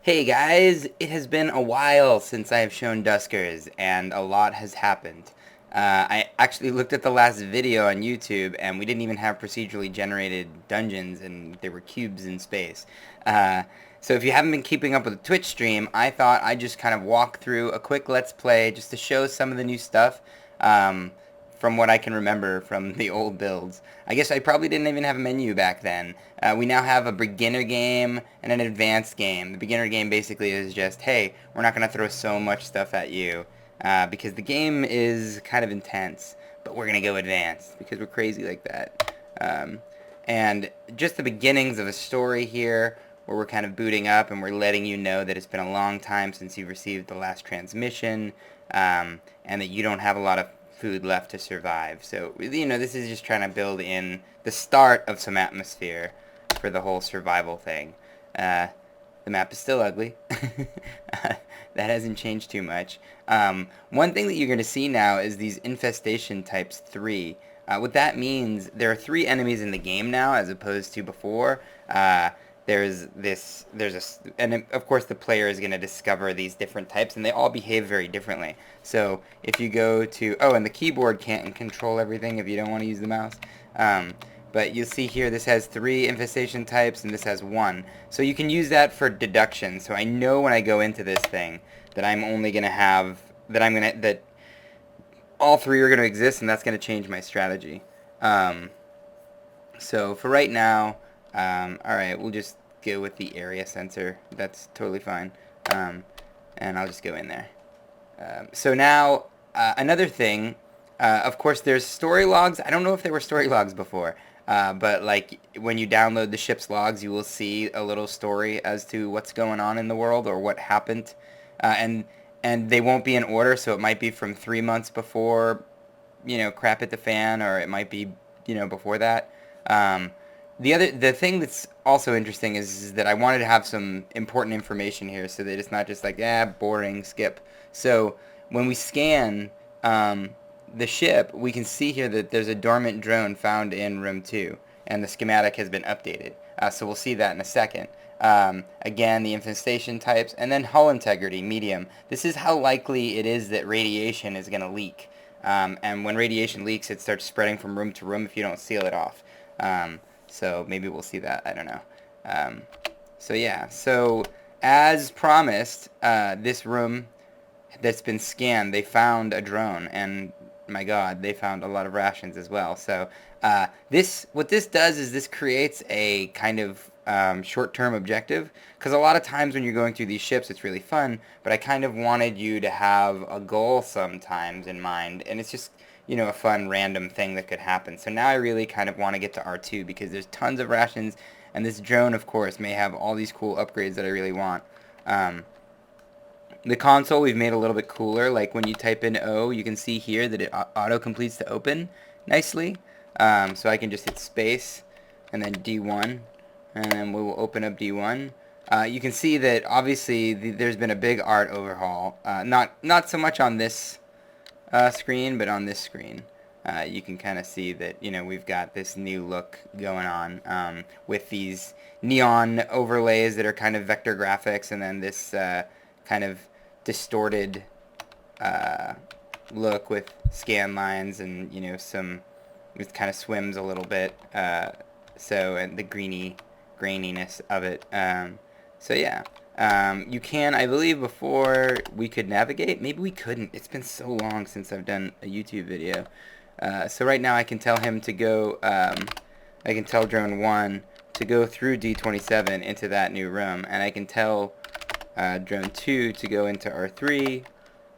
Hey guys, it has been a while since I have shown Duskers, and a lot has happened. I actually looked at the last video on YouTube, and we didn't even have procedurally generated dungeons, and there were cubes in space. Uh, so if you haven't been keeping up with the Twitch stream, I thought I'd just kind of walk through a quick Let's Play just to show some of the new stuff. Um, from what I can remember from the old builds. I guess I probably didn't even have a menu back then. We now have a beginner game and an advanced game. The beginner game basically is just, hey, we're not going to throw so much stuff at you because the game is kind of intense, but we're going to go advanced because we're crazy like that. And just the beginnings of a story here where we're kind of booting up and we're letting you know that it's been a long time since you've received the last transmission and that you don't have a lot of food left to survive. So, this is just trying to build in the start of some atmosphere for the whole survival thing. The map is still ugly. That hasn't changed too much. One thing that you're going to see now is these infestation types 3. What that means, there are 3 enemies in the game now as opposed to before. And of course the player is going to discover these different types, and they all behave very differently. So if you go to, and the keyboard can't control everything if you don't want to use the mouse. But you'll see here this has 3 infestation types and this has 1. So you can use that for deduction. So I know when I go into this thing that I'm only going to have, that all 3 are going to exist, and that's going to change my strategy. So for right now, alright, we'll just go with the area sensor. That's totally fine. And I'll just go in there. So now, another thing, of course there's story logs. I don't know if there were story logs before, but like when you download the ship's logs, you will see a little story as to what's going on in the world or what happened. And they won't be in order, so it might be from 3 months before, crap hit the fan, or it might be, before that. The thing that's also interesting is that I wanted to have some important information here so that it's not just like, boring, skip. So when we scan the ship, we can see here that there's a dormant drone found in room 2, and the schematic has been updated. So we'll see that in a second. Again, the infestation types, and then hull integrity, medium. This is how likely it is that radiation is going to leak. And when radiation leaks, it starts spreading from room to room if you don't seal it off. So maybe we'll see that. I don't know. So as promised, this room that's been scanned, they found a drone, and my God, they found a lot of rations as well. So what this does is this creates a kind of short-term objective, because a lot of times when you're going through these ships, it's really fun, but I kind of wanted you to have a goal sometimes in mind, and it's just a fun random thing that could happen. So now I really kind of want to get to R2 because there's tons of rations, and this drone, of course, may have all these cool upgrades that I really want. The console we've made a little bit cooler. Like when you type in O, you can see here that it auto-completes to open nicely. So I can just hit space and then D1, and then we will open up D1. You can see that obviously there's been a big art overhaul. Not so much on this screen, but on this screen. You can kind of see that, we've got this new look going on with these neon overlays that are kind of vector graphics, and then this kind of distorted look with scan lines, and it kind of swims a little bit, and the graininess of it. You can, I believe before we could navigate, maybe we couldn't. It's been so long since I've done a YouTube video. So right now I can tell him to go, I can tell drone 1 to go through D27 into that new room, and I can tell drone 2 to go into R3,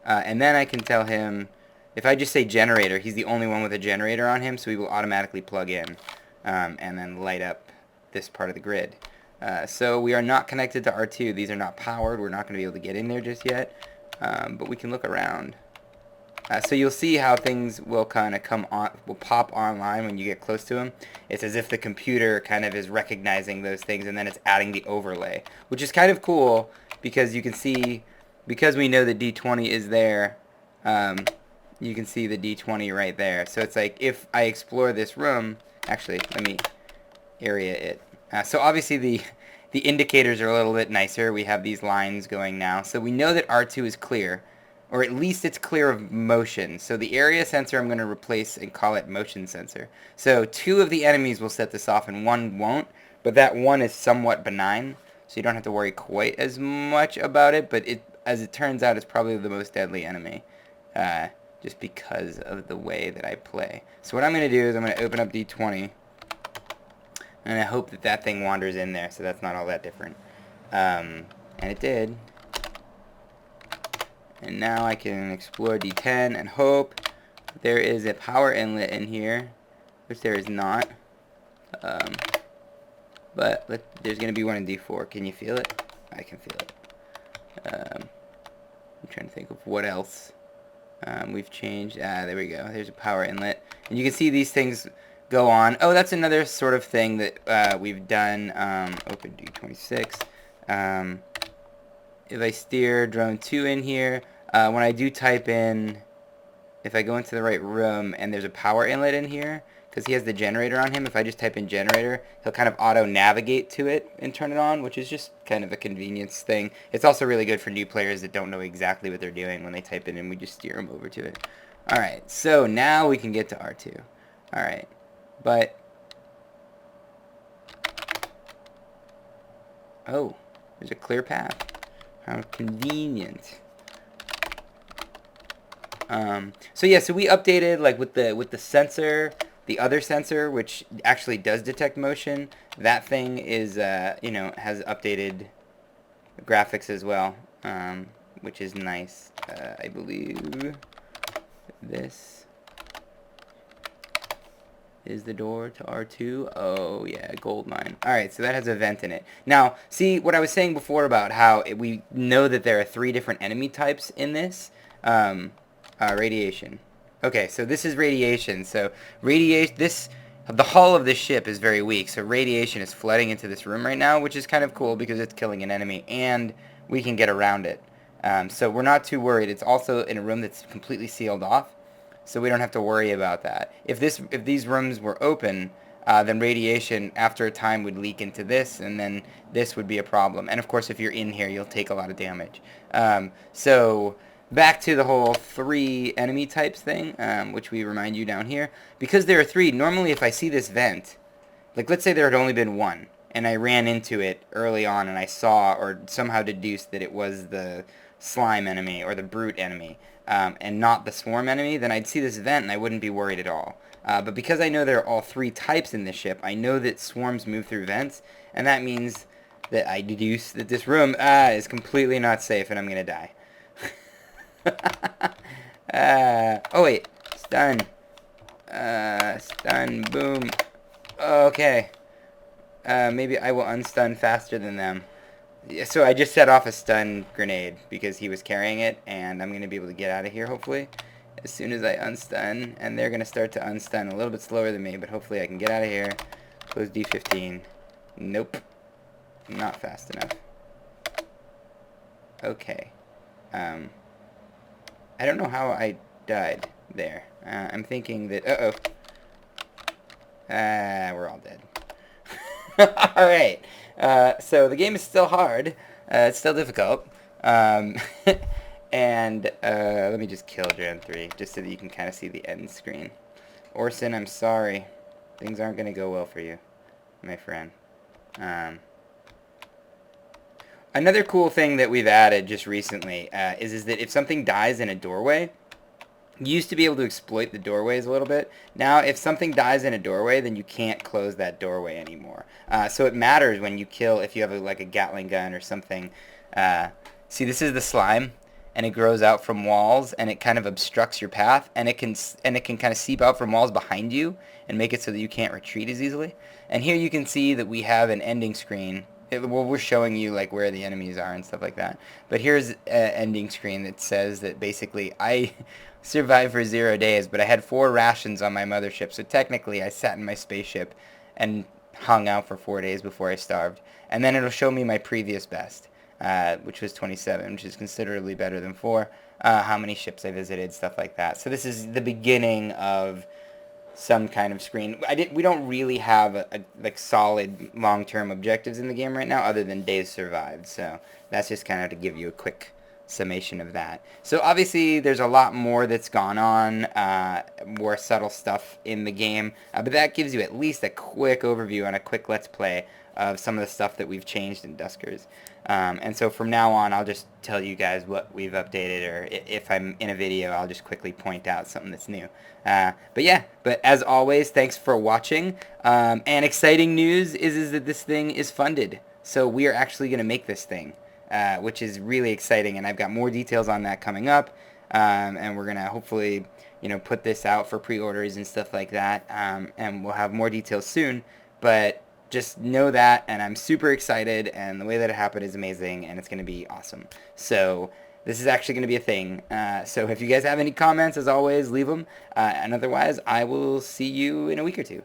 and then I can tell him, if I just say generator, he's the only one with a generator on him, so he will automatically plug in and then light up this part of the grid. So we are not connected to R2. These are not powered. We're not going to be able to get in there just yet, but we can look around. So you'll see how things will kind of will pop online when you get close to them. It's as if the computer kind of is recognizing those things, and then it's adding the overlay, which is kind of cool because you can see, because we know the D20 is there, you can see the D20 right there. So it's like if I explore this room, actually, let me area it. So obviously the indicators are a little bit nicer. We have these lines going now. So we know that R2 is clear, or at least it's clear of motion. So the area sensor I'm going to replace and call it motion sensor. So 2 of the enemies will set this off and 1 won't, but that 1 is somewhat benign, so you don't have to worry quite as much about it, but as it turns out, it's probably the most deadly enemy, just because of the way that I play. So what I'm going to do is I'm going to open up D20, and I hope that that thing wanders in there, so that's not all that different. And it did. And now I can explore D10 and hope there is a power inlet in here, which there is not. But there's going to be one in D4. Can you feel it? I can feel it. I'm trying to think of what else we've changed. There we go. There's a power inlet. And you can see these things go on. Oh, that's another sort of thing that we've done. Open D26. If I steer drone 2 in here, when I do type in, if I go into the right room and there's a power inlet in here, because he has the generator on him, if I just type in generator, he'll kind of auto-navigate to it and turn it on, which is just kind of a convenience thing. It's also really good for new players that don't know exactly what they're doing when they type it in. We just steer them over to it. Alright, so now we can get to R2. Alright, but... oh, there's a clear path. How convenient. So yeah, so we updated like with the sensor, the other sensor, which actually does detect motion. That thing is, you know, has updated graphics as well, which is nice. I believe this is the door to R2. Oh yeah, gold mine. Alright, so that has a vent in it. Now, see what I was saying before about how we know that there are 3 different enemy types in this. Radiation. Okay, so this is radiation. So the hull of this ship is very weak, so radiation is flooding into this room right now, which is kind of cool because it's killing an enemy, and we can get around it. So we're not too worried. It's also in a room that's completely sealed off, so we don't have to worry about that. If these rooms were open, then radiation after a time would leak into this, and then this would be a problem. And of course, if you're in here, you'll take a lot of damage. So back to the whole 3 enemy types thing, which we remind you down here. Because there are 3, normally if I see this vent, like let's say there had only been 1, and I ran into it early on and I saw or somehow deduced that it was the slime enemy or the brute enemy, and not the swarm enemy, then I'd see this vent and I wouldn't be worried at all. But because I know there are all 3 types in this ship, I know that swarms move through vents, and that means that I deduce that this room is completely not safe and I'm going to die. Oh wait, stun. Stun, boom. Okay. Maybe I will unstun faster than them. Yeah, so I just set off a stun grenade because he was carrying it, and I'm going to be able to get out of here, hopefully, as soon as I unstun. And they're going to start to unstun a little bit slower than me, but hopefully I can get out of here. Close D15. Nope. Not fast enough. Okay. I don't know how I died there. I'm thinking that... uh-oh. We're all dead. Alright. So the game is still hard. It's still difficult. And let me just kill Gen 3, just so that you can kind of see the end screen. Orson, I'm sorry. Things aren't going to go well for you, my friend. Another cool thing that we've added just recently is that if something dies in a doorway, you used to be able to exploit the doorways a little bit. Now, if something dies in a doorway, then you can't close that doorway anymore. So it matters when you kill, if you have like a Gatling gun or something. See, this is the slime, and it grows out from walls, and it kind of obstructs your path, and it can kind of seep out from walls behind you and make it so that you can't retreat as easily. And here you can see that we have an ending screen. Well, we're showing you like where the enemies are and stuff like that. But here's an ending screen that says that basically I survived for 0 days, but I had 4 rations on my mothership. So technically I sat in my spaceship and hung out for 4 days before I starved. And then it'll show me my previous best, which was 27, which is considerably better than 4. How many ships I visited, stuff like that. So this is the beginning of some kind of screen. We don't really have like solid long-term objectives in the game right now, other than days survived. So that's just kind of to give you a quick summation of that. So obviously there's a lot more that's gone on, more subtle stuff in the game, but that gives you at least a quick overview and a quick let's play of some of the stuff that we've changed in Duskers. And so from now on, I'll just tell you guys what we've updated, or if I'm in a video, I'll just quickly point out something that's new. But as always, thanks for watching. And exciting news is that this thing is funded. So we are actually going to make this thing, which is really exciting. And I've got more details on that coming up. And we're going to hopefully, put this out for pre-orders and stuff like that. And we'll have more details soon. But just know that, and I'm super excited, and the way that it happened is amazing, and it's going to be awesome. So this is actually going to be a thing. So if you guys have any comments, as always, leave them. And otherwise, I will see you in a week or two.